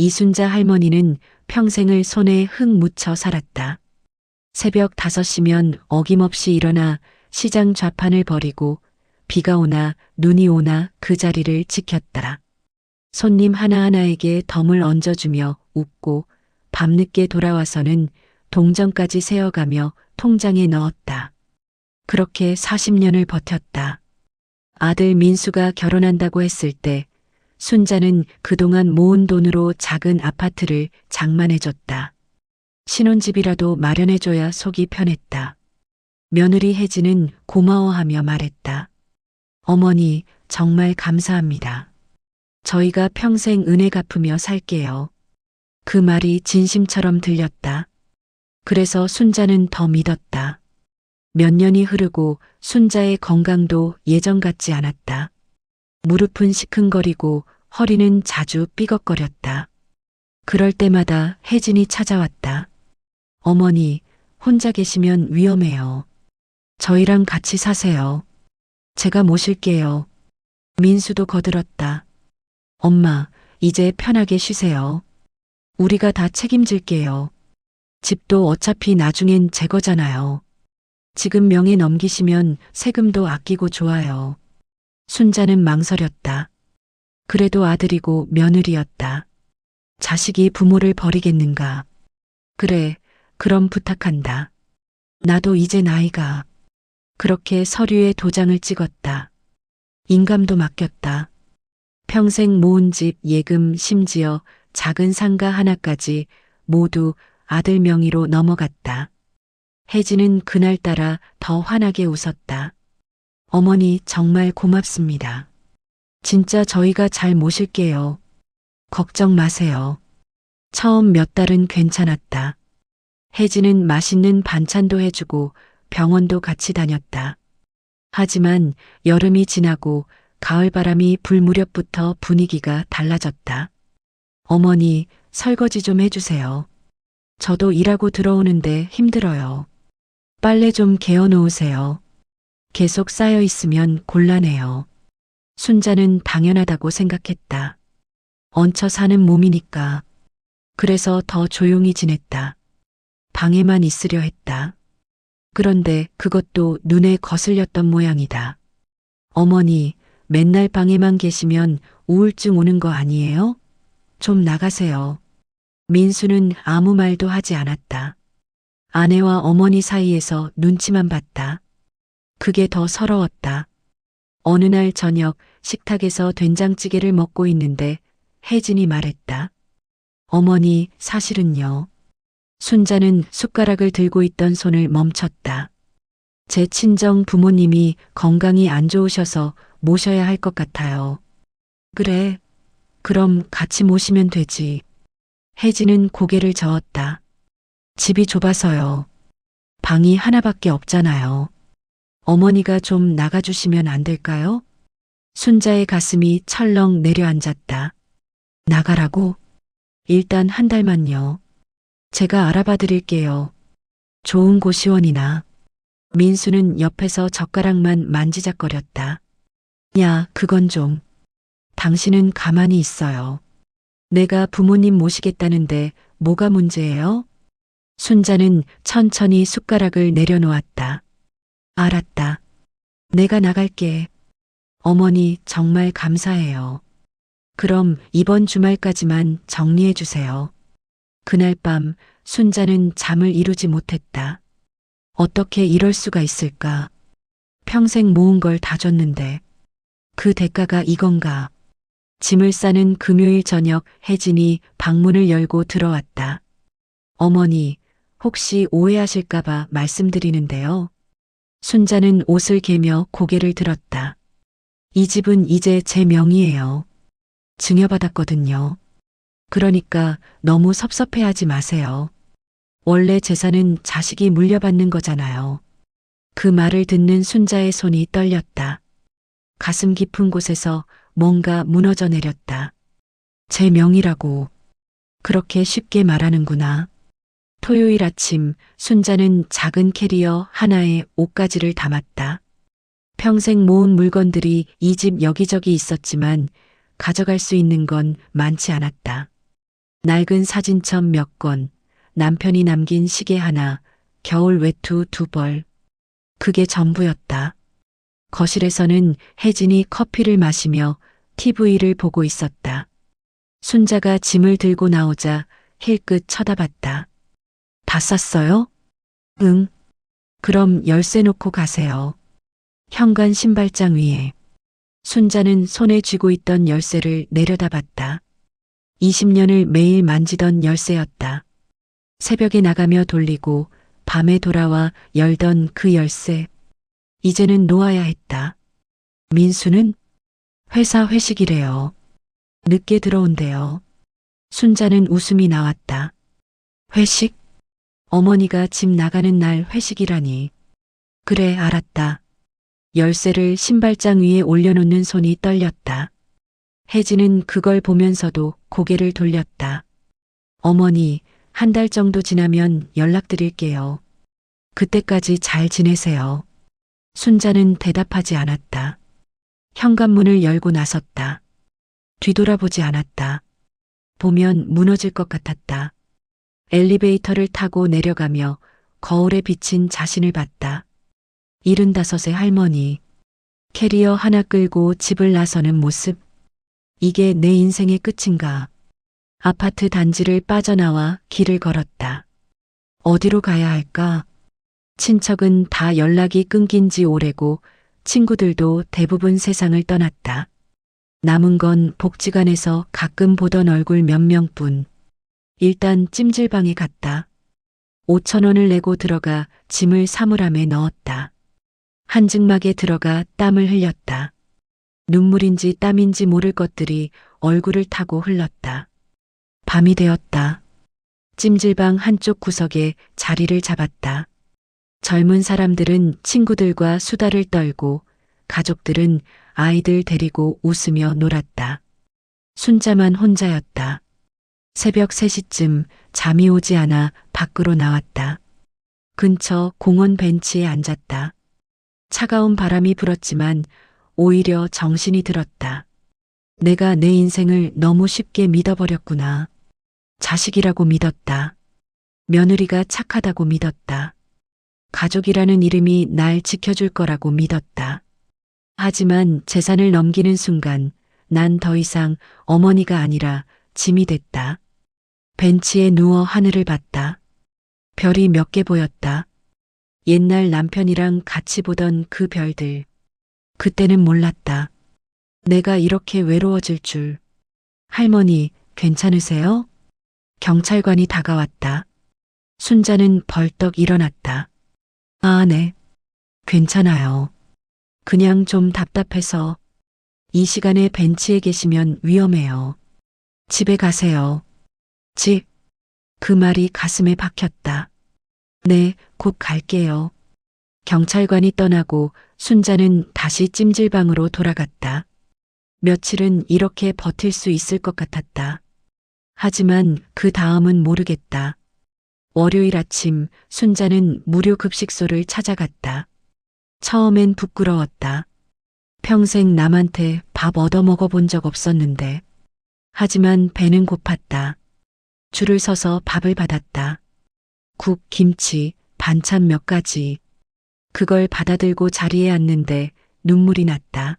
이순자 할머니는 평생을 손에 흙 묻혀 살았다. 새벽 5시면 어김없이 일어나 시장 좌판을 벌이고 비가 오나 눈이 오나 그 자리를 지켰다. 손님 하나하나에게 덤을 얹어주며 웃고 밤늦게 돌아와서는 동전까지 세어가며 통장에 넣었다. 그렇게 40년을 버텼다. 아들 민수가 결혼한다고 했을 때 순자는 그동안 모은 돈으로 작은 아파트를 장만해줬다. 신혼집이라도 마련해줘야 속이 편했다. 며느리 혜진은 고마워하며 말했다. 어머니, 정말 감사합니다. 저희가 평생 은혜 갚으며 살게요. 그 말이 진심처럼 들렸다. 그래서 순자는 더 믿었다. 몇 년이 흐르고 순자의 건강도 예전 같지 않았다. 무릎은 시큰거리고 허리는 자주 삐걱거렸다. 그럴 때마다 혜진이 찾아왔다. 어머니, 혼자 계시면 위험해요. 저희랑 같이 사세요. 제가 모실게요. 민수도 거들었다. 엄마, 이제 편하게 쉬세요. 우리가 다 책임질게요. 집도 어차피 나중엔 제 거잖아요. 지금 명에 넘기시면 세금도 아끼고 좋아요. 순자는 망설였다. 그래도 아들이고 며느리였다. 자식이 부모를 버리겠는가. 그래, 그럼 부탁한다. 나도 이제 나이가. 그렇게 서류에 도장을 찍었다. 인감도 맡겼다. 평생 모은 집 예금 심지어 작은 상가 하나까지 모두 아들 명의로 넘어갔다. 혜진은 그날따라 더 환하게 웃었다. 어머니 정말 고맙습니다. 진짜 저희가 잘 모실게요. 걱정 마세요. 처음 몇 달은 괜찮았다. 혜진은 맛있는 반찬도 해주고 병원도 같이 다녔다. 하지만 여름이 지나고 가을바람이 불 무렵부터 분위기가 달라졌다. 어머니, 설거지 좀 해주세요. 저도 일하고 들어오는데 힘들어요. 빨래 좀 개어 놓으세요. 계속 쌓여 있으면 곤란해요. 순자는 당연하다고 생각했다. 얹혀 사는 몸이니까. 그래서 더 조용히 지냈다. 방에만 있으려 했다. 그런데 그것도 눈에 거슬렸던 모양이다. 어머니, 맨날 방에만 계시면 우울증 오는 거 아니에요? 좀 나가세요. 민수는 아무 말도 하지 않았다. 아내와 어머니 사이에서 눈치만 봤다. 그게 더 서러웠다. 어느 날 저녁 식탁에서 된장찌개를 먹고 있는데 혜진이 말했다. 어머니, 사실은요. 순자는 숟가락을 들고 있던 손을 멈췄다. 제 친정 부모님이 건강이 안 좋으셔서 모셔야 할 것 같아요. 그래, 그럼 같이 모시면 되지. 혜진은 고개를 저었다. 집이 좁아서요. 방이 하나밖에 없잖아요. 어머니가 좀 나가주시면 안 될까요? 순자의 가슴이 철렁 내려앉았다. 나가라고? 일단 한 달만요. 제가 알아봐 드릴게요. 좋은 고시원이나. 민수는 옆에서 젓가락만 만지작거렸다. 야, 그건 좀. 당신은 가만히 있어요. 내가 부모님 모시겠다는데 뭐가 문제예요? 순자는 천천히 숟가락을 내려놓았다. 알았다. 내가 나갈게. 어머니 정말 감사해요. 그럼 이번 주말까지만 정리해 주세요. 그날 밤 순자는 잠을 이루지 못했다. 어떻게 이럴 수가 있을까? 평생 모은 걸 다 줬는데 그 대가가 이건가? 짐을 싸는 금요일 저녁 혜진이 방문을 열고 들어왔다. 어머니, 혹시 오해하실까봐 말씀드리는데요. 순자는 옷을 개며 고개를 들었다. 이 집은 이제 제 명의예요. 증여받았거든요. 그러니까 너무 섭섭해하지 마세요. 원래 재산은 자식이 물려받는 거잖아요. 그 말을 듣는 순자의 손이 떨렸다. 가슴 깊은 곳에서 뭔가 무너져 내렸다. 제 명의라고 그렇게 쉽게 말하는구나. 토요일 아침 순자는 작은 캐리어 하나에 옷가지를 담았다. 평생 모은 물건들이 이 집 여기저기 있었지만 가져갈 수 있는 건 많지 않았다. 낡은 사진첩 몇 권, 남편이 남긴 시계 하나, 겨울 외투 2벌. 그게 전부였다. 거실에서는 혜진이 커피를 마시며 TV를 보고 있었다. 순자가 짐을 들고 나오자 힐끗 쳐다봤다. 다 쌌어요? 응. 그럼 열쇠 놓고 가세요. 현관 신발장 위에. 순자는 손에 쥐고 있던 열쇠를 내려다봤다. 20년을 매일 만지던 열쇠였다. 새벽에 나가며 돌리고 밤에 돌아와 열던 그 열쇠. 이제는 놓아야 했다. 민수는 회사 회식이래요. 늦게 들어온대요. 순자는 웃음이 나왔다. 회식? 어머니가 집 나가는 날 회식이라니. 그래, 알았다. 열쇠를 신발장 위에 올려놓는 손이 떨렸다. 혜진은 그걸 보면서도 고개를 돌렸다. 어머니, 한 달 정도 지나면 연락드릴게요. 그때까지 잘 지내세요. 순자는 대답하지 않았다. 현관문을 열고 나섰다. 뒤돌아보지 않았다. 보면 무너질 것 같았다. 엘리베이터를 타고 내려가며 거울에 비친 자신을 봤다. 75의 할머니. 캐리어 하나 끌고 집을 나서는 모습. 이게 내 인생의 끝인가. 아파트 단지를 빠져나와 길을 걸었다. 어디로 가야 할까? 친척은 다 연락이 끊긴 지 오래고 친구들도 대부분 세상을 떠났다. 남은 건 복지관에서 가끔 보던 얼굴 몇 명뿐. 일단 찜질방에 갔다. 5,000원을 내고 들어가 짐을 사물함에 넣었다. 한증막에 들어가 땀을 흘렸다. 눈물인지 땀인지 모를 것들이 얼굴을 타고 흘렀다. 밤이 되었다. 찜질방 한쪽 구석에 자리를 잡았다. 젊은 사람들은 친구들과 수다를 떨고 가족들은 아이들 데리고 웃으며 놀았다. 순자만 혼자였다. 새벽 3시쯤 잠이 오지 않아 밖으로 나왔다. 근처 공원 벤치에 앉았다. 차가운 바람이 불었지만 오히려 정신이 들었다. 내가 내 인생을 너무 쉽게 믿어버렸구나. 자식이라고 믿었다. 며느리가 착하다고 믿었다. 가족이라는 이름이 날 지켜줄 거라고 믿었다. 하지만 재산을 넘기는 순간 난 더 이상 어머니가 아니라 짐이 됐다. 벤치에 누워 하늘을 봤다. 별이 몇 개 보였다. 옛날 남편이랑 같이 보던 그 별들. 그때는 몰랐다. 내가 이렇게 외로워질 줄. 할머니, 괜찮으세요? 경찰관이 다가왔다. 순자는 벌떡 일어났다. 아, 네. 괜찮아요. 그냥 좀 답답해서. 이 시간에 벤치에 계시면 위험해요. 집에 가세요. 집. 그 말이 가슴에 박혔다. 네, 곧 갈게요. 경찰관이 떠나고 순자는 다시 찜질방으로 돌아갔다. 며칠은 이렇게 버틸 수 있을 것 같았다. 하지만 그 다음은 모르겠다. 월요일 아침 순자는 무료 급식소를 찾아갔다. 처음엔 부끄러웠다. 평생 남한테 밥 얻어 먹어본 적 없었는데. 하지만 배는 고팠다. 줄을 서서 밥을 받았다. 국, 김치, 반찬 몇 가지. 그걸 받아들고 자리에 앉는데 눈물이 났다.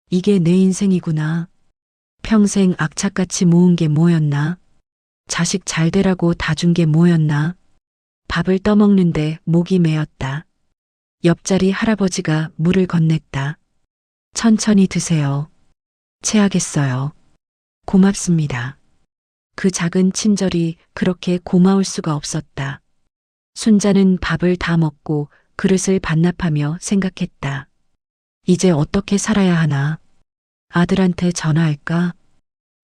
이게 내 인생이구나. 평생 악착같이 모은 게 뭐였나? 자식 잘 되라고 다 준 게 뭐였나? 밥을 떠먹는데 목이 메었다. 옆자리 할아버지가 물을 건넸다. 천천히 드세요. 체하겠어요. 고맙습니다. 그 작은 친절이 그렇게 고마울 수가 없었다. 순자는 밥을 다 먹고 그릇을 반납하며 생각했다. 이제 어떻게 살아야 하나? 아들한테 전화할까?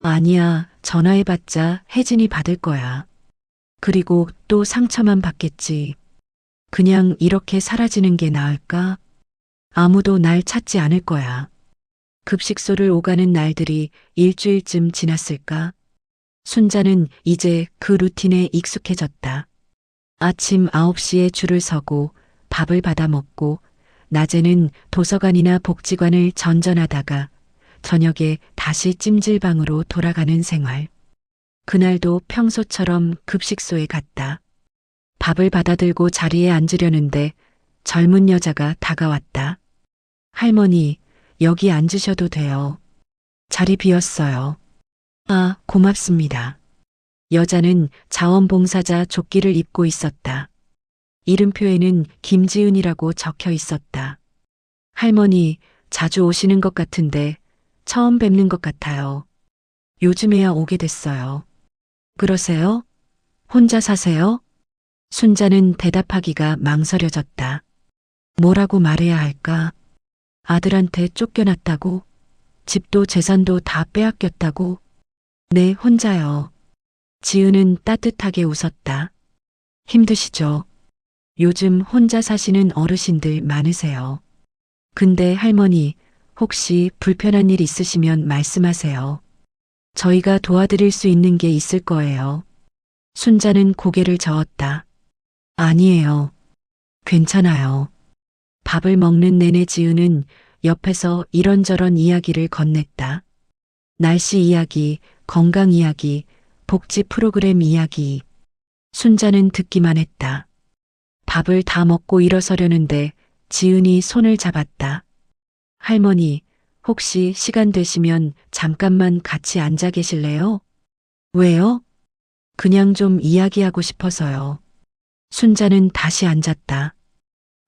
아니야, 전화해봤자 혜진이 받을 거야. 그리고 또 상처만 받겠지. 그냥 이렇게 사라지는 게 나을까? 아무도 날 찾지 않을 거야. 급식소를 오가는 날들이 일주일쯤 지났을까? 순자는 이제 그 루틴에 익숙해졌다. 아침 9시에 줄을 서고 밥을 받아 먹고 낮에는 도서관이나 복지관을 전전하다가 저녁에 다시 찜질방으로 돌아가는 생활. 그날도 평소처럼 급식소에 갔다. 밥을 받아들고 자리에 앉으려는데 젊은 여자가 다가왔다. 할머니, 여기 앉으셔도 돼요. 자리 비었어요. 아, 고맙습니다. 여자는 자원봉사자 조끼를 입고 있었다. 이름표에는 김지은이라고 적혀 있었다. 할머니, 자주 오시는 것 같은데 처음 뵙는 것 같아요. 요즘에야 오게 됐어요. 그러세요? 혼자 사세요? 순자는 대답하기가 망설여졌다. 뭐라고 말해야 할까? 아들한테 쫓겨났다고? 집도 재산도 다 빼앗겼다고? 네, 혼자요. 지은은 따뜻하게 웃었다. 힘드시죠? 요즘 혼자 사시는 어르신들 많으세요. 근데 할머니, 혹시 불편한 일 있으시면 말씀하세요. 저희가 도와드릴 수 있는 게 있을 거예요. 순자는 고개를 저었다. 아니에요. 괜찮아요. 밥을 먹는 내내 지은은 옆에서 이런저런 이야기를 건넸다. 날씨 이야기, 건강 이야기, 복지 프로그램 이야기. 순자는 듣기만 했다. 밥을 다 먹고 일어서려는데 지은이 손을 잡았다. 할머니, 혹시 시간 되시면 잠깐만 같이 앉아 계실래요? 왜요? 그냥 좀 이야기하고 싶어서요. 순자는 다시 앉았다.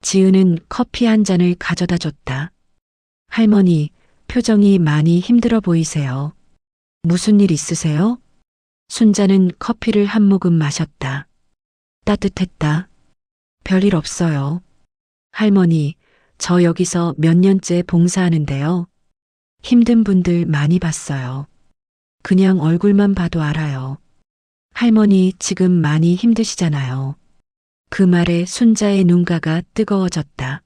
지은은 커피 한 잔을 가져다 줬다. 할머니, 표정이 많이 힘들어 보이세요. 무슨 일 있으세요? 순자는 커피를 한 모금 마셨다. 따뜻했다. 별일 없어요. 할머니, 저 여기서 몇 년째 봉사하는데요. 힘든 분들 많이 봤어요. 그냥 얼굴만 봐도 알아요. 할머니 지금 많이 힘드시잖아요. 그 말에 순자의 눈가가 뜨거워졌다.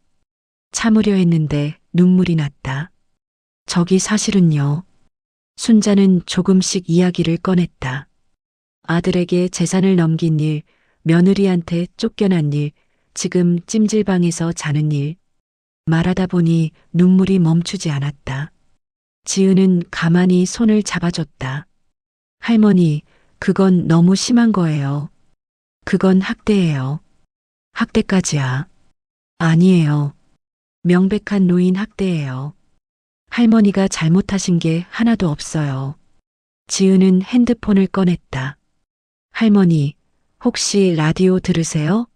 참으려 했는데 눈물이 났다. 저기 사실은요. 순자는 조금씩 이야기를 꺼냈다. 아들에게 재산을 넘긴 일, 며느리한테 쫓겨난 일, 지금 찜질방에서 자는 일. 말하다 보니 눈물이 멈추지 않았다. 지은은 가만히 손을 잡아줬다. 할머니, 그건 너무 심한 거예요. 그건 학대예요. 학대까지야. 아니에요. 명백한 노인 학대예요. 할머니가 잘못하신 게 하나도 없어요. 지은은 핸드폰을 꺼냈다. 할머니, 혹시 라디오 들으세요?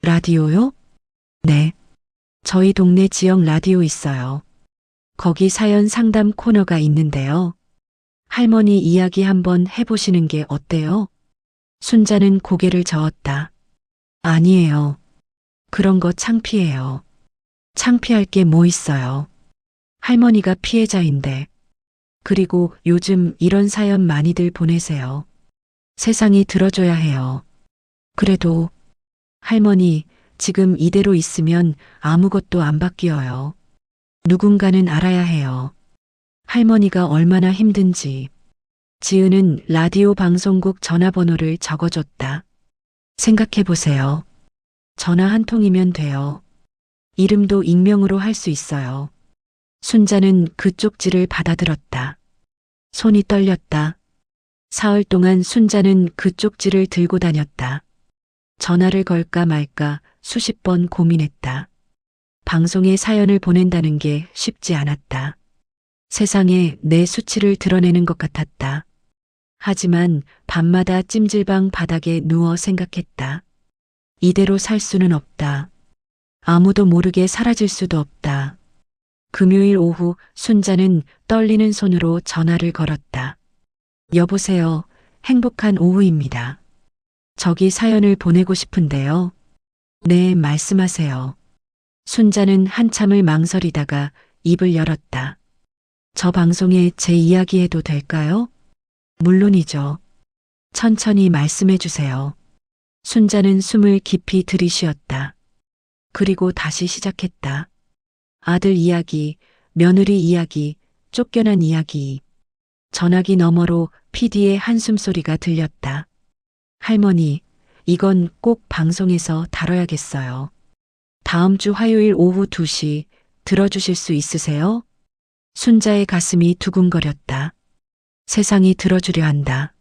라디오요? 네. 저희 동네 지역 라디오 있어요. 거기 사연 상담 코너가 있는데요. 할머니 이야기 한번 해보시는 게 어때요? 순자는 고개를 저었다. 아니에요. 그런 거 창피해요. 창피할 게 뭐 있어요. 할머니가 피해자인데. 그리고 요즘 이런 사연 많이들 보내세요. 세상이 들어줘야 해요. 그래도 할머니, 지금 이대로 있으면 아무것도 안 바뀌어요. 누군가는 알아야 해요. 할머니가 얼마나 힘든지. 지은은 라디오 방송국 전화번호를 적어줬다. 생각해 보세요. 전화 한 통이면 돼요. 이름도 익명으로 할 수 있어요. 순자는 그 쪽지를 받아들었다. 손이 떨렸다. 사흘 동안 순자는 그 쪽지를 들고 다녔다. 전화를 걸까 말까 수십 번 고민했다. 방송에 사연을 보낸다는 게 쉽지 않았다. 세상에 내 수치를 드러내는 것 같았다. 하지만 밤마다 찜질방 바닥에 누워 생각했다. 이대로 살 수는 없다. 아무도 모르게 사라질 수도 없다. 금요일 오후 순자는 떨리는 손으로 전화를 걸었다. 여보세요. 행복한 오후입니다. 저기 사연을 보내고 싶은데요. 네, 말씀하세요. 순자는 한참을 망설이다가 입을 열었다. 저 방송에 제 이야기 해도 될까요? 물론이죠. 천천히 말씀해 주세요. 순자는 숨을 깊이 들이쉬었다. 그리고 다시 시작했다. 아들 이야기, 며느리 이야기, 쫓겨난 이야기. 전화기 너머로 PD의 한숨소리가 들렸다. 할머니, 이건 꼭 방송에서 다뤄야겠어요. 다음 주 화요일 오후 2시 들어주실 수 있으세요? 순자의 가슴이 두근거렸다. 세상이 들어주려 한다.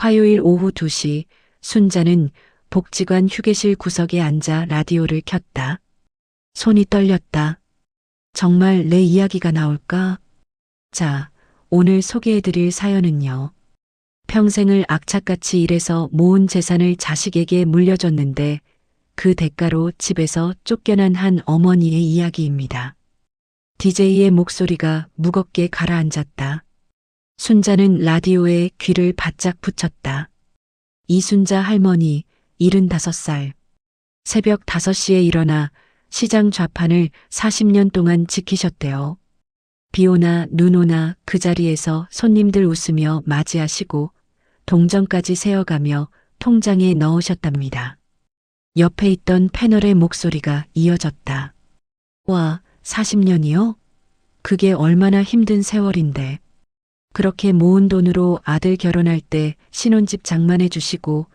화요일 오후 2시 순자는 복지관 휴게실 구석에 앉아 라디오를 켰다. 손이 떨렸다. 정말 내 이야기가 나올까? 자, 오늘 소개해드릴 사연은요. 평생을 악착같이 일해서 모은 재산을 자식에게 물려줬는데 그 대가로 집에서 쫓겨난 한 어머니의 이야기입니다. DJ의 목소리가 무겁게 가라앉았다. 순자는 라디오에 귀를 바짝 붙였다. 이순자 할머니, 75살. 새벽 5시에 일어나 시장 좌판을 40년 동안 지키셨대요. 비 오나 눈 오나 그 자리에서 손님들 웃으며 맞이하시고 동전까지 세어가며 통장에 넣으셨답니다. 옆에 있던 패널의 목소리가 이어졌다. 와, 40년이요? 그게 얼마나 힘든 세월인데. 그렇게 모은 돈으로 아들 결혼할 때 신혼집 장만해 주시고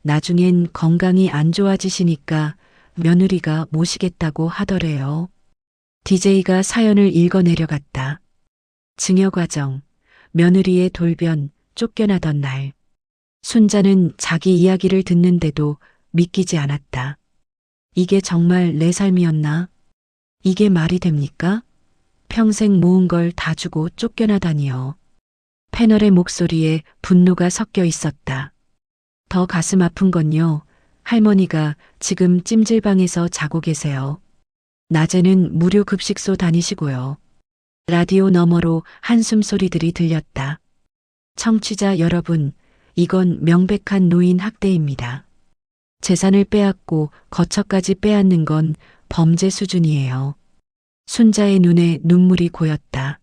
나중엔 건강이 안 좋아지시니까 며느리가 모시겠다고 하더래요. DJ가 사연을 읽어 내려갔다. 증여 과정, 며느리의 돌변, 쫓겨나던 날. 순자는 자기 이야기를 듣는데도 믿기지 않았다. 이게 정말 내 삶이었나? 이게 말이 됩니까? 평생 모은 걸 다 주고 쫓겨나다니요. 패널의 목소리에 분노가 섞여 있었다. 더 가슴 아픈 건요. 할머니가 지금 찜질방에서 자고 계세요. 낮에는 무료 급식소 다니시고요. 라디오 너머로 한숨 소리들이 들렸다. 청취자 여러분, 이건 명백한 노인 학대입니다. 재산을 빼앗고 거처까지 빼앗는 건 범죄 수준이에요. 순자의 눈에 눈물이 고였다.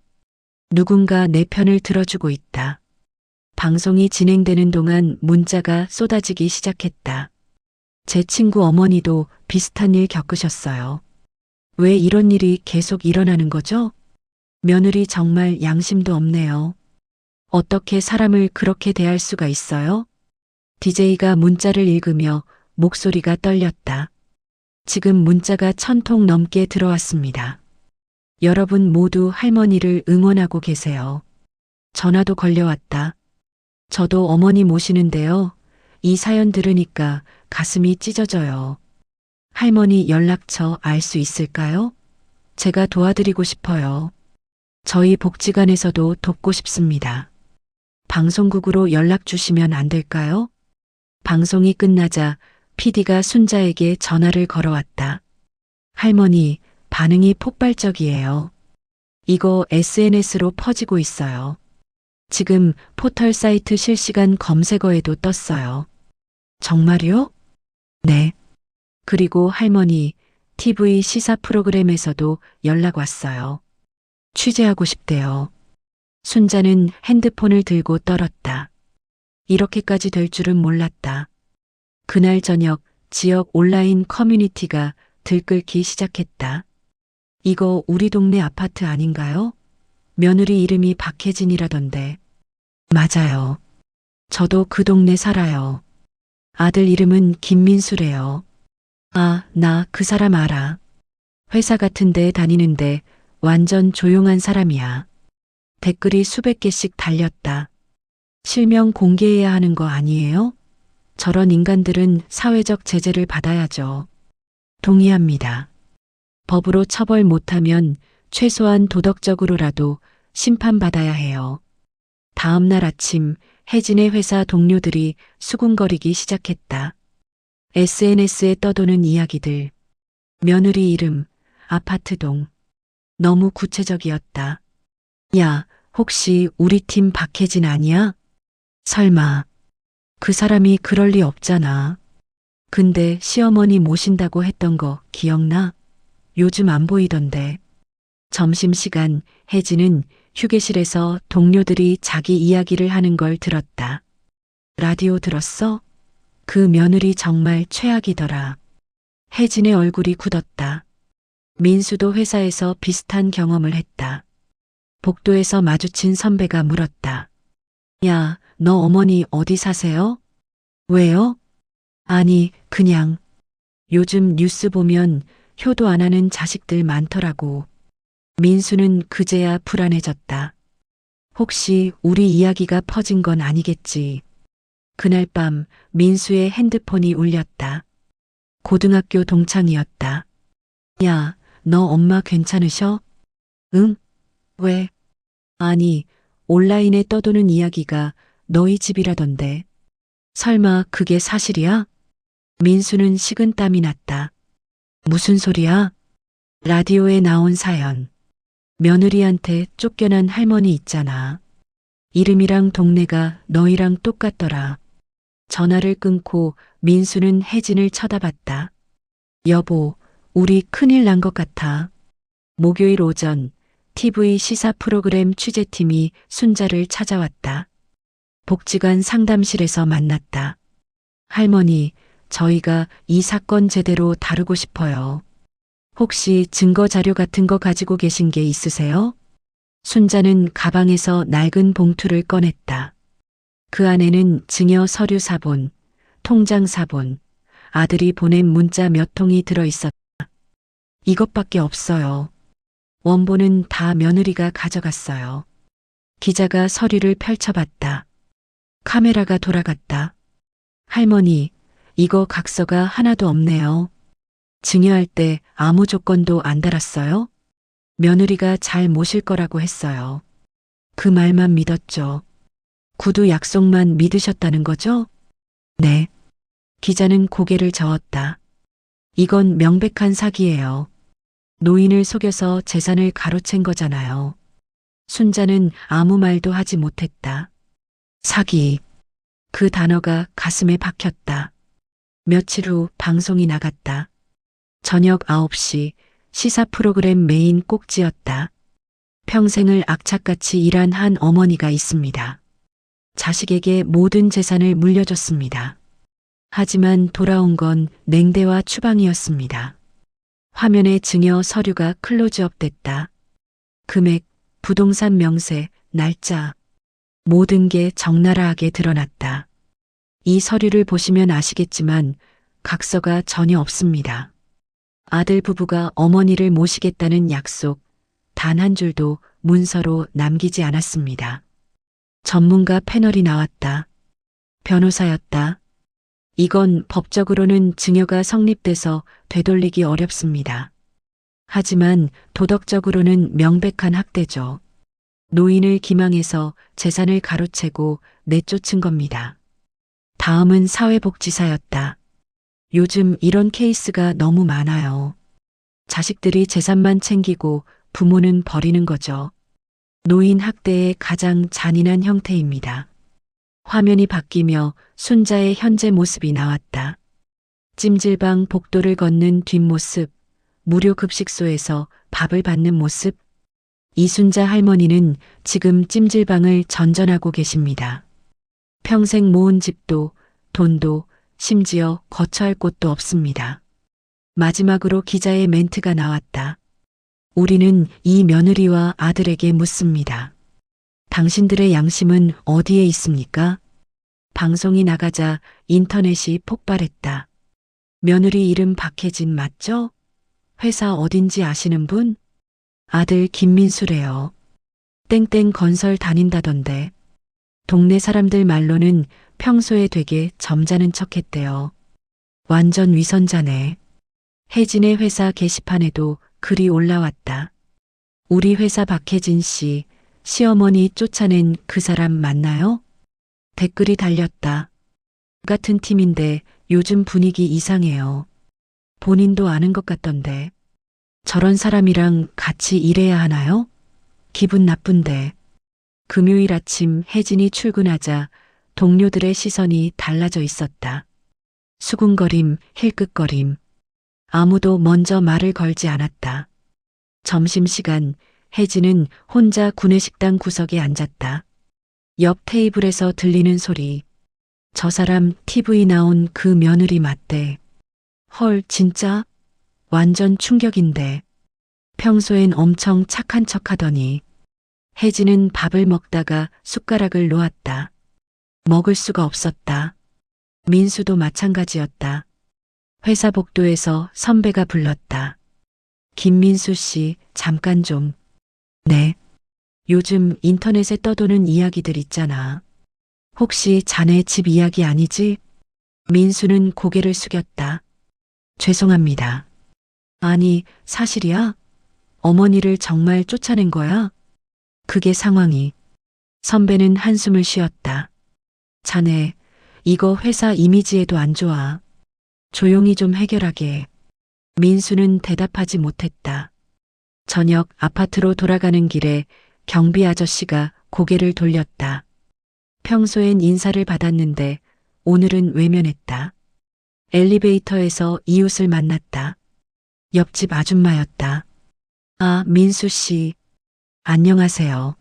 누군가 내 편을 들어주고 있다. 방송이 진행되는 동안 문자가 쏟아지기 시작했다. 제 친구 어머니도 비슷한 일 겪으셨어요. 왜 이런 일이 계속 일어나는 거죠? 며느리 정말 양심도 없네요. 어떻게 사람을 그렇게 대할 수가 있어요? DJ가 문자를 읽으며 목소리가 떨렸다. 지금 문자가 1000통 넘게 들어왔습니다. 여러분 모두 할머니를 응원하고 계세요. 전화도 걸려왔다. 저도 어머니 모시는데요. 이 사연 들으니까 가슴이 찢어져요. 할머니 연락처 알 수 있을까요? 제가 도와드리고 싶어요. 저희 복지관에서도 돕고 싶습니다. 방송국으로 연락 주시면 안 될까요? 방송이 끝나자 PD가 순자에게 전화를 걸어왔다. 할머니, 반응이 폭발적이에요. 이거 SNS로 퍼지고 있어요. 지금 포털 사이트 실시간 검색어에도 떴어요. 정말요? 네. 그리고 할머니, TV 시사 프로그램에서도 연락 왔어요. 취재하고 싶대요. 순자는 핸드폰을 들고 떨었다. 이렇게까지 될 줄은 몰랐다. 그날 저녁 지역 온라인 커뮤니티가 들끓기 시작했다. 이거 우리 동네 아파트 아닌가요? 며느리 이름이 박혜진이라던데. 맞아요. 저도 그 동네 살아요. 아들 이름은 김민수래요. 아, 나 그 사람 알아. 회사 같은 데 다니는데 완전 조용한 사람이야. 댓글이 수백 개씩 달렸다. 실명 공개해야 하는 거 아니에요? 저런 인간들은 사회적 제재를 받아야죠. 동의합니다. 법으로 처벌 못하면 최소한 도덕적으로라도 심판받아야 해요. 다음 날 아침 혜진의 회사 동료들이 수군거리기 시작했다. SNS에 떠도는 이야기들. 며느리 이름, 아파트동. 너무 구체적이었다. 야, 혹시 우리 팀 박혜진 아니야? 설마. 그 사람이 그럴 리 없잖아. 근데 시어머니 모신다고 했던 거 기억나? 요즘 안 보이던데. 점심시간 혜진은 휴게실에서 동료들이 자기 이야기를 하는 걸 들었다. 라디오 들었어? 그 며느리 정말 최악이더라. 혜진의 얼굴이 굳었다. 민수도 회사에서 비슷한 경험을 했다. 복도에서 마주친 선배가 물었다. 야, 너 어머니 어디 사세요? 왜요? 아니, 그냥. 요즘 뉴스 보면 효도 안 하는 자식들 많더라고. 민수는 그제야 불안해졌다. 혹시 우리 이야기가 퍼진 건 아니겠지. 그날 밤 민수의 핸드폰이 울렸다. 고등학교 동창이었다. 야, 너 엄마 괜찮으셔? 응? 왜? 아니, 온라인에 떠도는 이야기가 너희 집이라던데. 설마 그게 사실이야? 민수는 식은땀이 났다. 무슨 소리야? 라디오에 나온 사연. 며느리한테 쫓겨난 할머니 있잖아. 이름이랑 동네가 너희랑 똑같더라. 전화를 끊고 민수는 혜진을 쳐다봤다. 여보, 우리 큰일 난 것 같아. 목요일 오전 TV 시사 프로그램 취재팀이 순자를 찾아왔다. 복지관 상담실에서 만났다. 할머니, 저희가 이 사건 제대로 다루고 싶어요. 혹시 증거 자료 같은 거 가지고 계신 게 있으세요? 순자는 가방에서 낡은 봉투를 꺼냈다. 그 안에는 증여 서류 사본, 통장 사본, 아들이 보낸 문자 몇 통이 들어 있었다. 이것밖에 없어요. 원본은 다 며느리가 가져갔어요. 기자가 서류를 펼쳐봤다. 카메라가 돌아갔다. 할머니, 이거 각서가 하나도 없네요. 증여할 때 아무 조건도 안 달았어요? 며느리가 잘 모실 거라고 했어요. 그 말만 믿었죠. 구두 약속만 믿으셨다는 거죠? 네. 기자는 고개를 저었다. 이건 명백한 사기예요. 노인을 속여서 재산을 가로챈 거잖아요. 순자는 아무 말도 하지 못했다. 사기. 그 단어가 가슴에 박혔다. 며칠 후 방송이 나갔다. 저녁 9시 시사 프로그램 메인 꼭지였다. 평생을 악착같이 일한 한 어머니가 있습니다. 자식에게 모든 재산을 물려줬습니다. 하지만 돌아온 건 냉대와 추방이었습니다. 화면에 증여 서류가 클로즈업 됐다. 금액, 부동산 명세, 날짜, 모든 게 적나라하게 드러났다. 이 서류를 보시면 아시겠지만 각서가 전혀 없습니다. 아들 부부가 어머니를 모시겠다는 약속, 단 한 줄도 문서로 남기지 않았습니다. 전문가 패널이 나왔다. 변호사였다. 이건 법적으로는 증여가 성립돼서 되돌리기 어렵습니다. 하지만 도덕적으로는 명백한 학대죠. 노인을 기망해서 재산을 가로채고 내쫓은 겁니다. 다음은 사회복지사였다. 요즘 이런 케이스가 너무 많아요. 자식들이 재산만 챙기고 부모는 버리는 거죠. 노인 학대의 가장 잔인한 형태입니다. 화면이 바뀌며 순자의 현재 모습이 나왔다. 찜질방 복도를 걷는 뒷모습, 무료 급식소에서 밥을 받는 모습. 이순자 할머니는 지금 찜질방을 전전하고 계십니다. 평생 모은 집도, 돈도, 심지어 거처할 곳도 없습니다. 마지막으로 기자의 멘트가 나왔다. 우리는 이 며느리와 아들에게 묻습니다. 당신들의 양심은 어디에 있습니까? 방송이 나가자 인터넷이 폭발했다. 며느리 이름 박혜진 맞죠? 회사 어딘지 아시는 분? 아들 김민수래요. 땡땡 건설 다닌다던데. 동네 사람들 말로는 평소에 되게 점잖은 척했대요. 완전 위선자네. 혜진의 회사 게시판에도 글이 올라왔다. 우리 회사 박혜진 씨, 시어머니 쫓아낸 그 사람 맞나요? 댓글이 달렸다. 같은 팀인데 요즘 분위기 이상해요. 본인도 아는 것 같던데. 저런 사람이랑 같이 일해야 하나요? 기분 나쁜데. 금요일 아침 혜진이 출근하자 동료들의 시선이 달라져 있었다. 수군거림, 힐끗거림. 아무도 먼저 말을 걸지 않았다. 점심시간 혜진은 혼자 구내식당 구석에 앉았다. 옆 테이블에서 들리는 소리. 저 사람 TV 나온 그 며느리 맞대. 헐, 진짜? 완전 충격인데. 평소엔 엄청 착한 척하더니. 혜진은 밥을 먹다가 숟가락을 놓았다. 먹을 수가 없었다. 민수도 마찬가지였다. 회사 복도에서 선배가 불렀다. 김민수 씨, 잠깐 좀. 네. 요즘 인터넷에 떠도는 이야기들 있잖아. 혹시 자네 집 이야기 아니지? 민수는 고개를 숙였다. 죄송합니다. 아니, 사실이야? 어머니를 정말 쫓아낸 거야? 그게 상황이. 선배는 한숨을 쉬었다. 자네, 이거 회사 이미지에도 안 좋아. 조용히 좀 해결하게. 민수는 대답하지 못했다. 저녁 아파트로 돌아가는 길에 경비 아저씨가 고개를 돌렸다. 평소엔 인사를 받았는데 오늘은 외면했다. 엘리베이터에서 이웃을 만났다. 옆집 아줌마였다. 아, 민수 씨. 안녕하세요.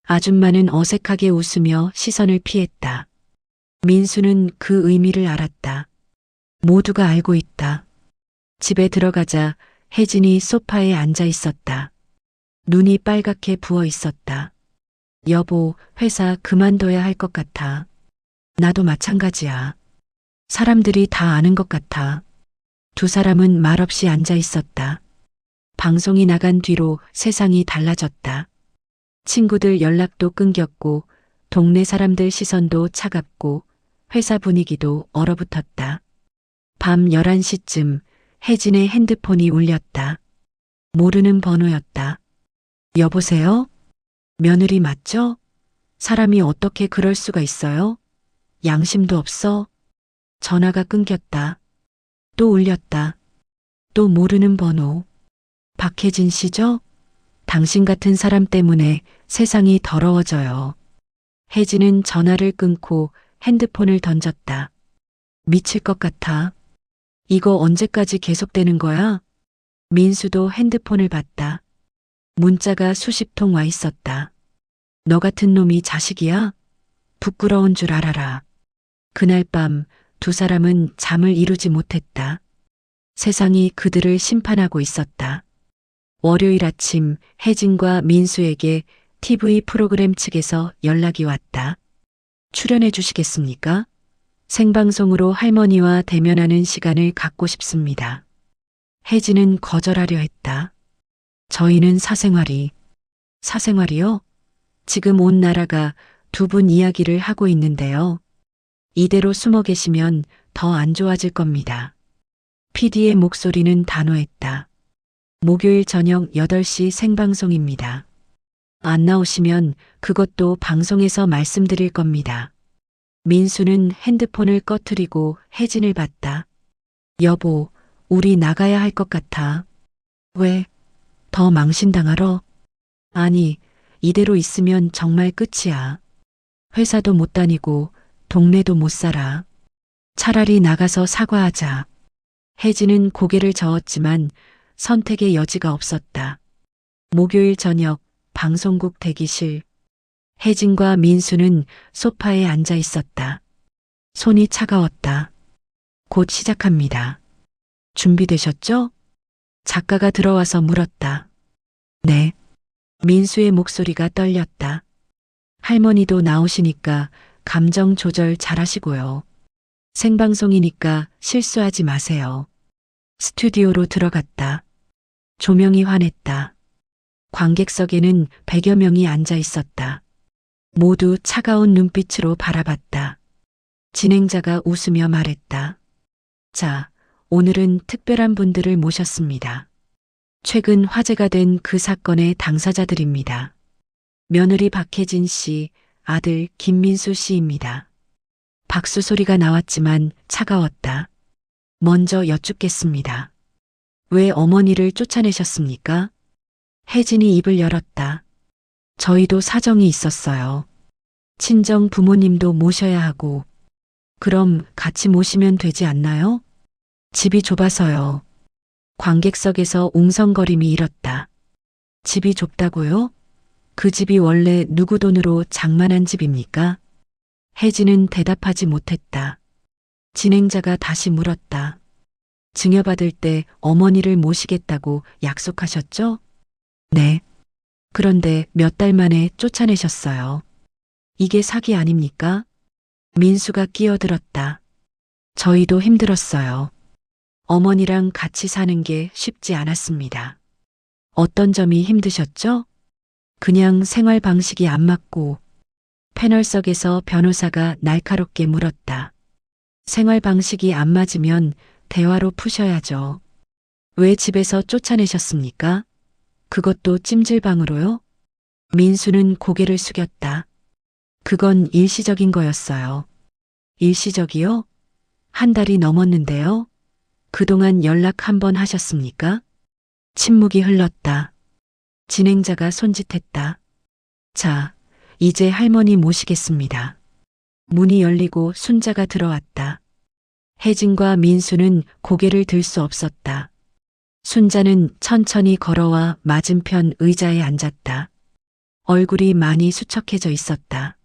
아줌마는 어색하게 웃으며 시선을 피했다. 민수는 그 의미를 알았다. 모두가 알고 있다. 집에 들어가자 혜진이 소파에 앉아 있었다. 눈이 빨갛게 부어 있었다. 여보, 회사 그만둬야 할 것 같아. 나도 마찬가지야. 사람들이 다 아는 것 같아. 두 사람은 말없이 앉아 있었다. 방송이 나간 뒤로 세상이 달라졌다. 친구들 연락도 끊겼고, 동네 사람들 시선도 차갑고, 회사 분위기도 얼어붙었다. 밤 11시쯤 혜진의 핸드폰이 울렸다. 모르는 번호였다. 여보세요? 며느리 맞죠? 사람이 어떻게 그럴 수가 있어요? 양심도 없어? 전화가 끊겼다. 또 울렸다. 또 모르는 번호. 박혜진 씨죠? 당신 같은 사람 때문에 세상이 더러워져요. 혜진은 전화를 끊고 핸드폰을 던졌다. 미칠 것 같아. 이거 언제까지 계속되는 거야? 민수도 핸드폰을 봤다. 문자가 수십 통 와 있었다. 너 같은 놈이 자식이야? 부끄러운 줄 알아라. 그날 밤 두 사람은 잠을 이루지 못했다. 세상이 그들을 심판하고 있었다. 월요일 아침 혜진과 민수에게 TV 프로그램 측에서 연락이 왔다. 출연해 주시겠습니까? 생방송으로 할머니와 대면하는 시간을 갖고 싶습니다. 혜진은 거절하려 했다. 저희는 사생활이요? 지금 온 나라가 두 분 이야기를 하고 있는데요. 이대로 숨어 계시면 더 안 좋아질 겁니다. PD의 목소리는 단호했다. 목요일 저녁 8시 생방송입니다. 안 나오시면 그것도 방송에서 말씀드릴 겁니다. 민수는 핸드폰을 꺼트리고 혜진을 봤다. 여보, 우리 나가야 할 것 같아. 왜? 더 망신당하러? 아니, 이대로 있으면 정말 끝이야. 회사도 못 다니고 동네도 못 살아. 차라리 나가서 사과하자. 혜진은 고개를 저었지만 선택의 여지가 없었다. 목요일 저녁 방송국 대기실. 혜진과 민수는 소파에 앉아 있었다. 손이 차가웠다. 곧 시작합니다. 준비되셨죠? 작가가 들어와서 물었다. 네. 민수의 목소리가 떨렸다. 할머니도 나오시니까 감정 조절 잘하시고요. 생방송이니까 실수하지 마세요. 스튜디오로 들어갔다. 조명이 환했다. 관객석에는 100여 명이 앉아 있었다. 모두 차가운 눈빛으로 바라봤다. 진행자가 웃으며 말했다. 자, 오늘은 특별한 분들을 모셨습니다. 최근 화제가 된 그 사건의 당사자들입니다. 며느리 박혜진 씨, 아들 김민수 씨입니다. 박수 소리가 나왔지만 차가웠다. 먼저 여쭙겠습니다. 왜 어머니를 쫓아내셨습니까? 혜진이 입을 열었다. 저희도 사정이 있었어요. 친정 부모님도 모셔야 하고. 그럼 같이 모시면 되지 않나요? 집이 좁아서요. 관객석에서 웅성거림이 일었다. 집이 좁다고요? 그 집이 원래 누구 돈으로 장만한 집입니까? 혜진은 대답하지 못했다. 진행자가 다시 물었다. 증여받을 때 어머니를 모시겠다고 약속하셨죠? 네. 그런데 몇 달 만에 쫓아내셨어요. 이게 사기 아닙니까? 민수가 끼어들었다. 저희도 힘들었어요. 어머니랑 같이 사는 게 쉽지 않았습니다. 어떤 점이 힘드셨죠? 그냥 생활 방식이 안 맞고 패널석에서 변호사가 날카롭게 물었다. 생활 방식이 안 맞으면 대화로 푸셔야죠. 왜 집에서 쫓아내셨습니까? 그것도 찜질방으로요? 민수는 고개를 숙였다. 그건 일시적인 거였어요. 일시적이요? 한 달이 넘었는데요. 그동안 연락 한 번 하셨습니까? 침묵이 흘렀다. 진행자가 손짓했다. 자, 이제 할머니 모시겠습니다. 문이 열리고 순자가 들어왔다. 혜진과 민수는 고개를 들 수 없었다. 순자는 천천히 걸어와 맞은편 의자에 앉았다. 얼굴이 많이 수척해져 있었다.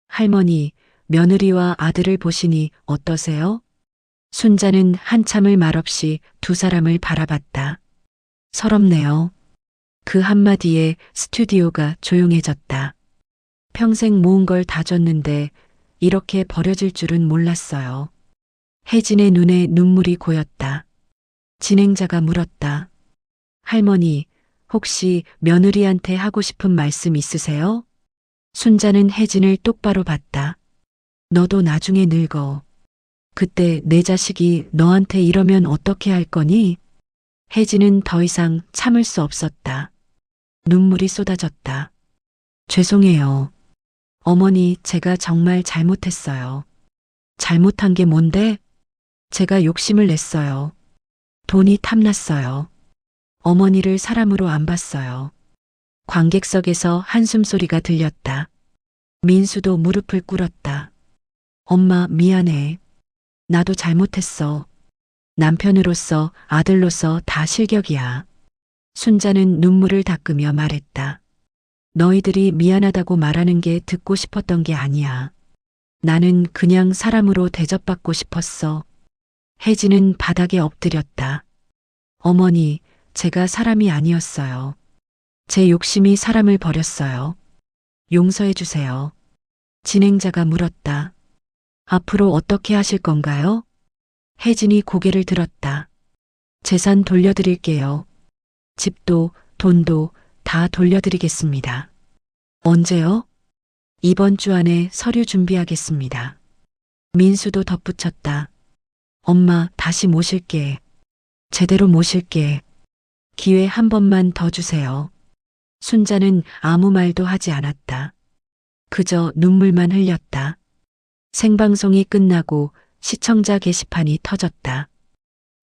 할머니, 며느리와 아들을 보시니 어떠세요? 순자는 한참을 말없이 두 사람을 바라봤다. 서럽네요. 그 한마디에 스튜디오가 조용해졌다. 평생 모은 걸 다 줬는데 이렇게 버려질 줄은 몰랐어요. 혜진의 눈에 눈물이 고였다. 진행자가 물었다. 할머니, 혹시 며느리한테 하고 싶은 말씀 있으세요? 순자는 혜진을 똑바로 봤다. 너도 나중에 늙어. 그때 내 자식이 너한테 이러면 어떻게 할 거니? 혜진은 더 이상 참을 수 없었다. 눈물이 쏟아졌다. 죄송해요. 어머니, 제가 정말 잘못했어요. 잘못한 게 뭔데? 제가 욕심을 냈어요. 돈이 탐났어요. 어머니를 사람으로 안 봤어요. 관객석에서 한숨소리가 들렸다. 민수도 무릎을 꿇었다. 엄마, 미안해. 나도 잘못했어. 남편으로서, 아들로서 다 실격이야. 순자는 눈물을 닦으며 말했다. 너희들이 미안하다고 말하는 게 듣고 싶었던 게 아니야. 나는 그냥 사람으로 대접받고 싶었어. 혜진은 바닥에 엎드렸다. 어머니, 제가 사람이 아니었어요. 제 욕심이 사람을 버렸어요. 용서해 주세요. 진행자가 물었다. 앞으로 어떻게 하실 건가요? 혜진이 고개를 들었다. 재산 돌려드릴게요. 집도, 돈도 다 돌려드리겠습니다. 언제요? 이번 주 안에 서류 준비하겠습니다. 민수도 덧붙였다. 엄마, 다시 모실게. 제대로 모실게. 기회 한 번만 더 주세요. 순자는 아무 말도 하지 않았다. 그저 눈물만 흘렸다. 생방송이 끝나고 시청자 게시판이 터졌다.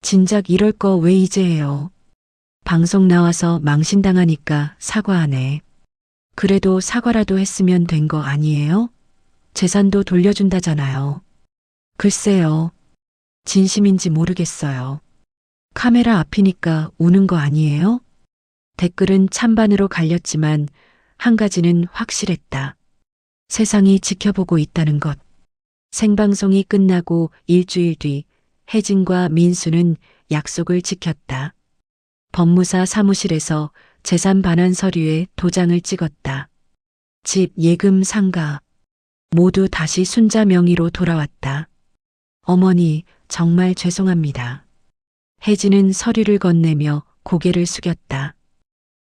진작 이럴 거 왜 이제 해요? 방송 나와서 망신당하니까 사과하네. 그래도 사과라도 했으면 된 거 아니에요? 재산도 돌려준다잖아요. 글쎄요. 진심인지 모르겠어요. 카메라 앞이니까 우는 거 아니에요? 댓글은 찬반으로 갈렸지만 한 가지는 확실했다. 세상이 지켜보고 있다는 것. 생방송이 끝나고 일주일 뒤 혜진과 민수는 약속을 지켰다. 법무사 사무실에서 재산 반환 서류에 도장을 찍었다. 집, 예금, 상가 모두 다시 순자 명의로 돌아왔다. 어머니, 정말 죄송합니다. 혜진은 서류를 건네며 고개를 숙였다.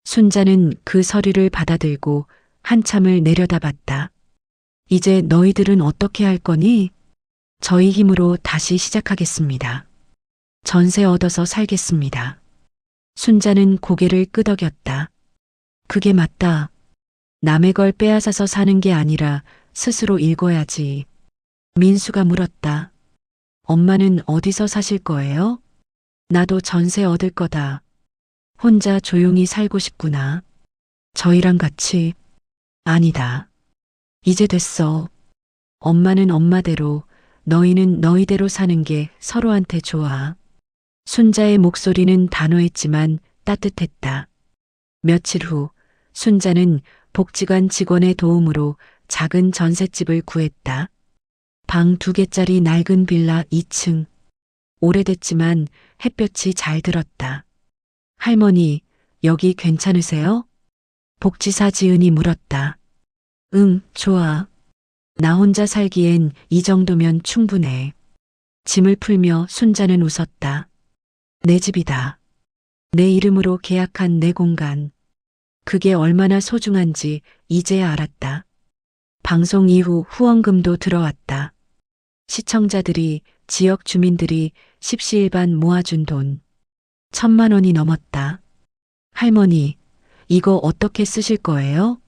순자는 그 서류를 받아들고 한참을 내려다봤다. 이제 너희들은 어떻게 할 거니? 저희 힘으로 다시 시작하겠습니다. 전세 얻어서 살겠습니다. 순자는 고개를 끄덕였다. 그게 맞다. 남의 걸 빼앗아서 사는 게 아니라 스스로 읽어야지. 민수가 물었다. 엄마는 어디서 사실 거예요? 나도 전세 얻을 거다. 혼자 조용히 살고 싶구나. 저희랑 같이. 아니다. 이제 됐어. 엄마는 엄마대로, 너희는 너희대로 사는 게 서로한테 좋아. 순자의 목소리는 단호했지만 따뜻했다. 며칠 후 순자는 복지관 직원의 도움으로 작은 전셋집을 구했다. 방 2개짜리 낡은 빌라 2층. 오래됐지만 햇볕이 잘 들었다. 할머니, 여기 괜찮으세요? 복지사 지은이 물었다. 응, 좋아. 나 혼자 살기엔 이 정도면 충분해. 짐을 풀며 순자는 웃었다. 내 집이다. 내 이름으로 계약한 내 공간. 그게 얼마나 소중한지 이제야 알았다. 방송 이후 후원금도 들어왔다. 시청자들이, 지역 주민들이 십시일반 모아준 돈 1,000만 원이 넘었다. 할머니, 이거 어떻게 쓰실 거예요?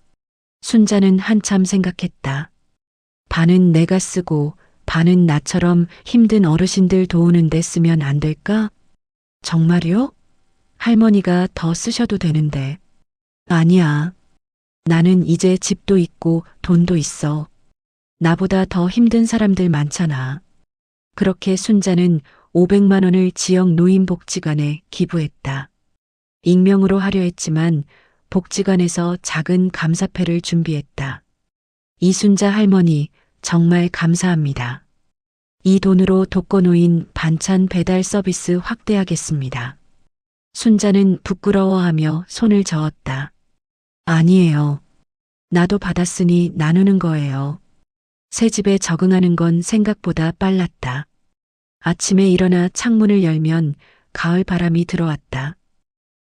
순자는 한참 생각했다. 반은 내가 쓰고 반은 나처럼 힘든 어르신들 도우는 데 쓰면 안 될까? 정말요? 할머니가 더 쓰셔도 되는데. 아니야. 나는 이제 집도 있고 돈도 있어. 나보다 더 힘든 사람들 많잖아. 그렇게 순자는 500만 원을 지역 노인복지관에 기부했다. 익명으로 하려 했지만 복지관에서 작은 감사패를 준비했다. 이순자 할머니, 정말 감사합니다. 이 돈으로 독거노인 반찬 배달 서비스 확대하겠습니다. 순자는 부끄러워하며 손을 저었다. 아니에요. 나도 받았으니 나누는 거예요. 새 집에 적응하는 건 생각보다 빨랐다. 아침에 일어나 창문을 열면 가을 바람이 들어왔다.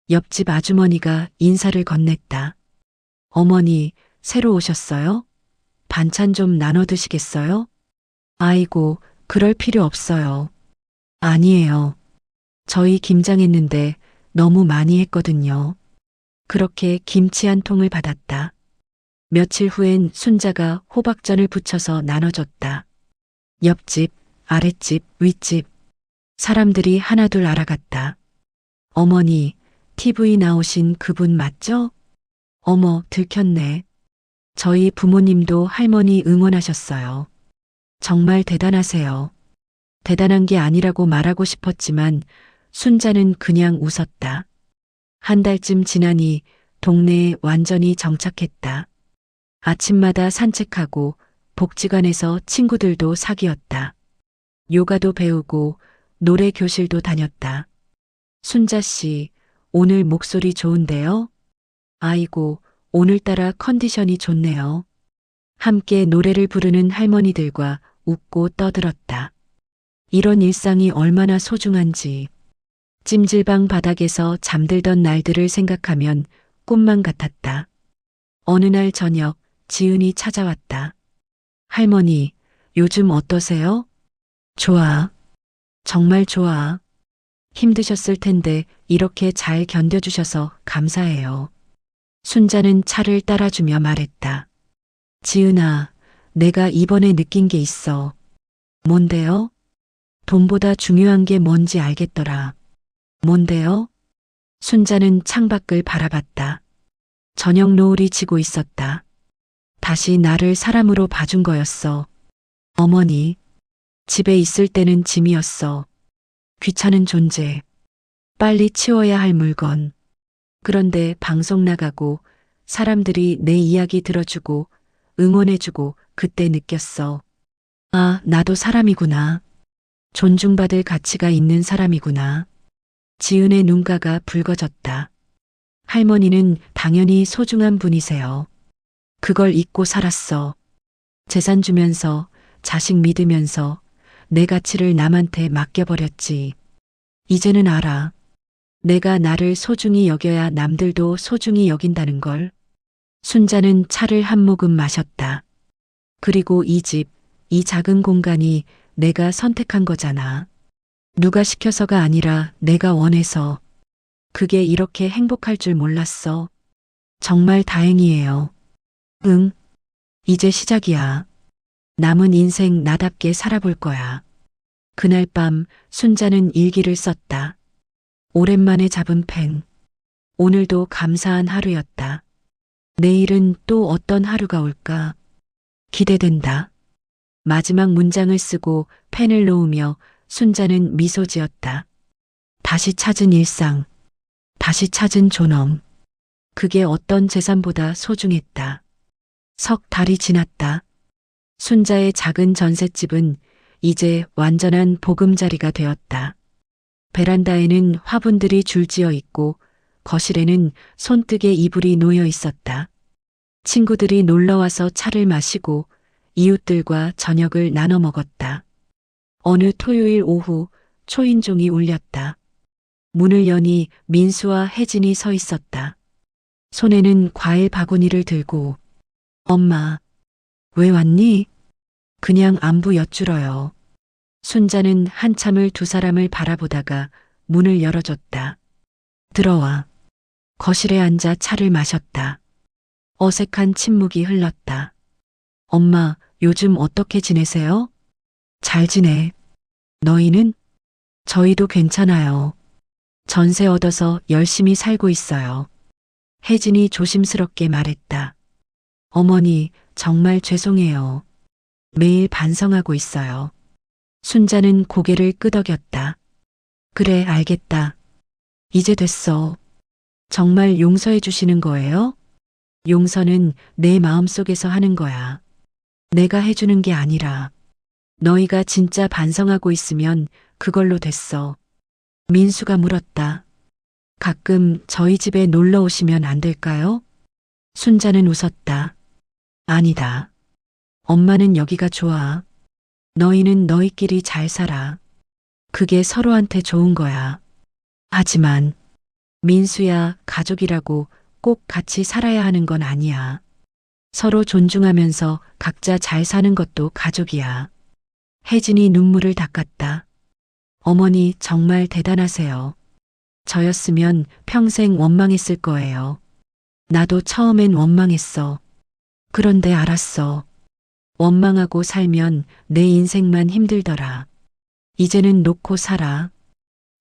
옆집 아주머니가 인사를 건넸다. 어머니, 새로 오셨어요? 반찬 좀 나눠 드시겠어요? 아이고, 그럴 필요 없어요. 아니에요. 저희 김장했는데 너무 많이 했거든요. 그렇게 김치 한 통을 받았다. 며칠 후엔 순자가 호박전을 부쳐서 나눠줬다. 옆집, 아랫집, 윗집. 사람들이 하나둘 알아갔다. 어머니, TV 나오신 그분 맞죠? 어머, 들켰네. 저희 부모님도 할머니 응원하셨어요. 정말 대단하세요. 대단한 게 아니라고 말하고 싶었지만 순자는 그냥 웃었다. 한 달쯤 지나니 동네에 완전히 정착했다. 아침마다 산책하고 복지관에서 친구들도 사귀었다. 요가도 배우고 노래 교실도 다녔다. 순자 씨, 오늘 목소리 좋은데요? 아이고, 오늘따라 컨디션이 좋네요. 함께 노래를 부르는 할머니들과 웃고 떠들었다. 이런 일상이 얼마나 소중한지. 찜질방 바닥에서 잠들던 날들을 생각하면 꿈만 같았다. 어느 날 저녁 지은이 찾아왔다. 할머니, 요즘 어떠세요? 좋아. 정말 좋아. 힘드셨을 텐데 이렇게 잘 견뎌주셔서 감사해요. 순자는 차를 따라주며 말했다. 지은아, 내가 이번에 느낀 게 있어. 뭔데요? 돈보다 중요한 게 뭔지 알겠더라. 뭔데요? 순자는 창밖을 바라봤다. 저녁 노을이 지고 있었다. 다시 나를 사람으로 봐준 거였어. 어머니, 집에 있을 때는 짐이었어. 귀찮은 존재. 빨리 치워야 할 물건. 그런데 방송 나가고 사람들이 내 이야기 들어주고 응원해주고 그때 느꼈어. 아, 나도 사람이구나. 존중받을 가치가 있는 사람이구나. 지은의 눈가가 붉어졌다. 할머니는 당연히 소중한 분이세요. 그걸 잊고 살았어. 재산 주면서, 자식 믿으면서 내 가치를 남한테 맡겨버렸지. 이제는 알아. 내가 나를 소중히 여겨야 남들도 소중히 여긴다는 걸. 순자는 차를 한 모금 마셨다. 그리고 이 집, 이 작은 공간이 내가 선택한 거잖아. 누가 시켜서가 아니라 내가 원해서. 그게 이렇게 행복할 줄 몰랐어. 정말 다행이에요. 응, 이제 시작이야. 남은 인생 나답게 살아볼 거야. 그날 밤 순자는 일기를 썼다. 오랜만에 잡은 펜. 오늘도 감사한 하루였다. 내일은 또 어떤 하루가 올까? 기대된다. 마지막 문장을 쓰고 펜을 놓으며 순자는 미소 지었다. 다시 찾은 일상. 다시 찾은 존엄. 그게 어떤 재산보다 소중했다. 석 달이 지났다. 순자의 작은 전셋집은 이제 완전한 보금자리가 되었다. 베란다에는 화분들이 줄지어 있고 거실에는 손뜨개 이불이 놓여 있었다. 친구들이 놀러와서 차를 마시고 이웃들과 저녁을 나눠 먹었다. 어느 토요일 오후 초인종이 울렸다. 문을 여니 민수와 혜진이 서 있었다. 손에는 과일 바구니를 들고 엄마, 왜 왔니? 그냥 안부 엿줄어요. 순자는 한참을 두 사람을 바라보다가 문을 열어줬다. 들어와. 거실에 앉아 차를 마셨다. 어색한 침묵이 흘렀다. 엄마, 요즘 어떻게 지내세요? 잘 지내. 너희는? 저희도 괜찮아요. 전세 얻어서 열심히 살고 있어요. 혜진이 조심스럽게 말했다. 어머니, 정말 죄송해요. 매일 반성하고 있어요. 순자는 고개를 끄덕였다. 그래, 알겠다. 이제 됐어. 정말 용서해 주시는 거예요? 용서는 내 마음속에서 하는 거야. 내가 해주는 게 아니라 너희가 진짜 반성하고 있으면 그걸로 됐어. 민수가 물었다. 가끔 저희 집에 놀러 오시면 안 될까요? 순자는 웃었다. 아니다. 엄마는 여기가 좋아. 너희는 너희끼리 잘 살아. 그게 서로한테 좋은 거야. 하지만 민수야, 가족이라고 꼭 같이 살아야 하는 건 아니야. 서로 존중하면서 각자 잘 사는 것도 가족이야. 혜진이 눈물을 닦았다. 어머니 정말 대단하세요. 저였으면 평생 원망했을 거예요. 나도 처음엔 원망했어. 그런데 알았어. 원망하고 살면 내 인생만 힘들더라. 이제는 놓고 살아.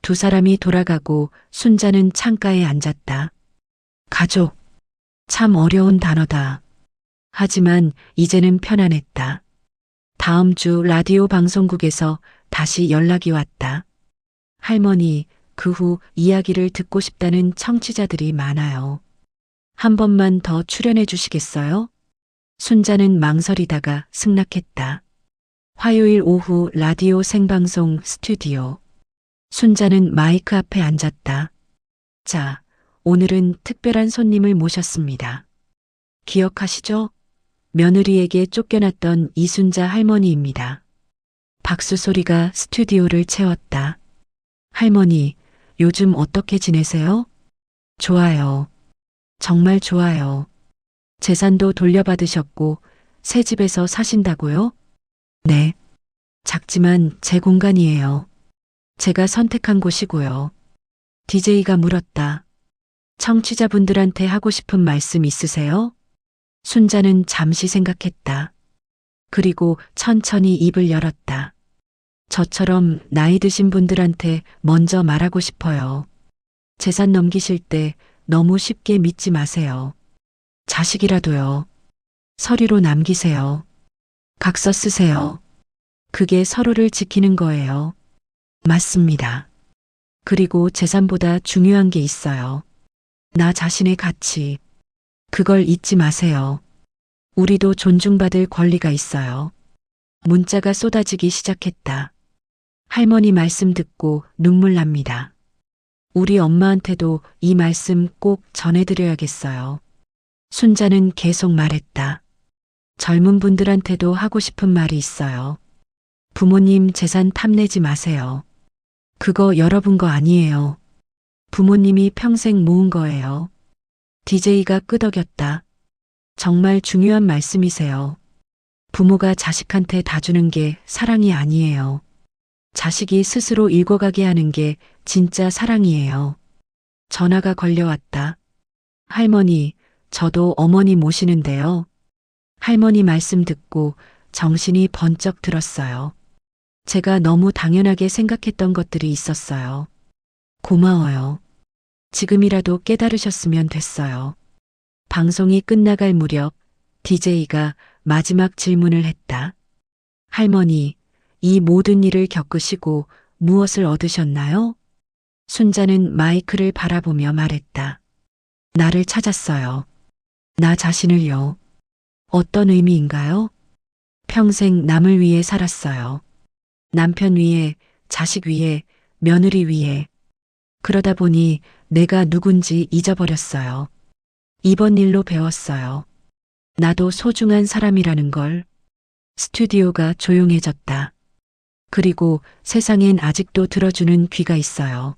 두 사람이 돌아가고 순자는 창가에 앉았다. 가족. 참 어려운 단어다. 하지만 이제는 편안했다. 다음 주 라디오 방송국에서 다시 연락이 왔다. 할머니, 그 후 이야기를 듣고 싶다는 청취자들이 많아요. 한 번만 더 출연해 주시겠어요? 순자는 망설이다가 승낙했다. 화요일 오후 라디오 생방송 스튜디오. 순자는 마이크 앞에 앉았다. 자, 오늘은 특별한 손님을 모셨습니다. 기억하시죠? 며느리에게 쫓겨났던 이순자 할머니입니다. 박수 소리가 스튜디오를 채웠다. 할머니, 요즘 어떻게 지내세요? 좋아요. 정말 좋아요. 재산도 돌려받으셨고 새 집에서 사신다고요? 네. 작지만 제 공간이에요. 제가 선택한 곳이고요. DJ가 물었다. 청취자분들한테 하고 싶은 말씀 있으세요? 순자는 잠시 생각했다. 그리고 천천히 입을 열었다. 저처럼 나이 드신 분들한테 먼저 말하고 싶어요. 재산 넘기실 때 너무 쉽게 믿지 마세요. 자식이라도요. 서류로 남기세요. 각서 쓰세요. 그게 서로를 지키는 거예요. 맞습니다. 그리고 재산보다 중요한 게 있어요. 나 자신의 가치. 그걸 잊지 마세요. 우리도 존중받을 권리가 있어요. 문자가 쏟아지기 시작했다. 할머니 말씀 듣고 눈물 납니다. 우리 엄마한테도 이 말씀 꼭 전해드려야겠어요. 순자는 계속 말했다. 젊은 분들한테도 하고 싶은 말이 있어요. 부모님 재산 탐내지 마세요. 그거 여러분 거 아니에요. 부모님이 평생 모은 거예요. DJ가 끄덕였다. 정말 중요한 말씀이세요. 부모가 자식한테 다 주는 게 사랑이 아니에요. 자식이 스스로 읽어가게 하는 게 진짜 사랑이에요. 전화가 걸려왔다. 할머니, 저도 어머니 모시는데요. 할머니 말씀 듣고 정신이 번쩍 들었어요. 제가 너무 당연하게 생각했던 것들이 있었어요. 고마워요. 지금이라도 깨달으셨으면 됐어요. 방송이 끝나갈 무렵 DJ가 마지막 질문을 했다. 할머니, 이 모든 일을 겪으시고 무엇을 얻으셨나요? 순자는 마이크를 바라보며 말했다. 나를 찾았어요. 나 자신을요. 어떤 의미인가요? 평생 남을 위해 살았어요. 남편 위해, 자식 위해, 며느리 위해. 그러다 보니 내가 누군지 잊어버렸어요. 이번 일로 배웠어요. 나도 소중한 사람이라는 걸. 스튜디오가 조용해졌다. 그리고 세상엔 아직도 들어주는 귀가 있어요.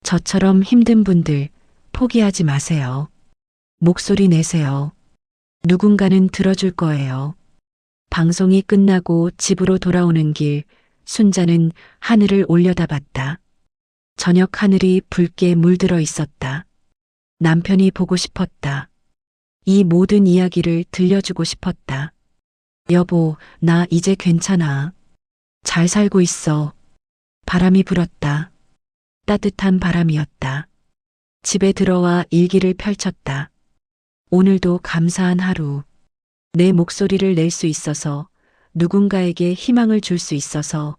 저처럼 힘든 분들 포기하지 마세요. 목소리 내세요. 누군가는 들어줄 거예요. 방송이 끝나고 집으로 돌아오는 길, 순자는 하늘을 올려다봤다. 저녁 하늘이 붉게 물들어 있었다. 남편이 보고 싶었다. 이 모든 이야기를 들려주고 싶었다. 여보, 나 이제 괜찮아. 잘 살고 있어. 바람이 불었다. 따뜻한 바람이었다. 집에 들어와 일기를 펼쳤다. 오늘도 감사한 하루. 내 목소리를 낼 수 있어서, 누군가에게 희망을 줄 수 있어서,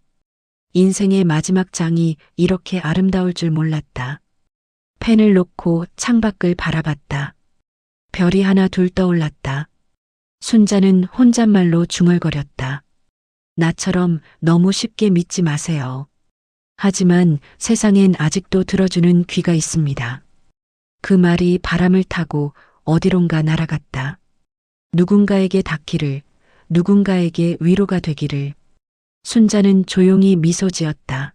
인생의 마지막 장이 이렇게 아름다울 줄 몰랐다. 펜을 놓고 창밖을 바라봤다. 별이 하나 둘 떠올랐다. 순자는 혼잣말로 중얼거렸다. 나처럼 너무 쉽게 믿지 마세요. 하지만 세상엔 아직도 들어주는 귀가 있습니다. 그 말이 바람을 타고 어디론가 날아갔다. 누군가에게 닿기를, 누군가에게 위로가 되기를. 순자는 조용히 미소 지었다.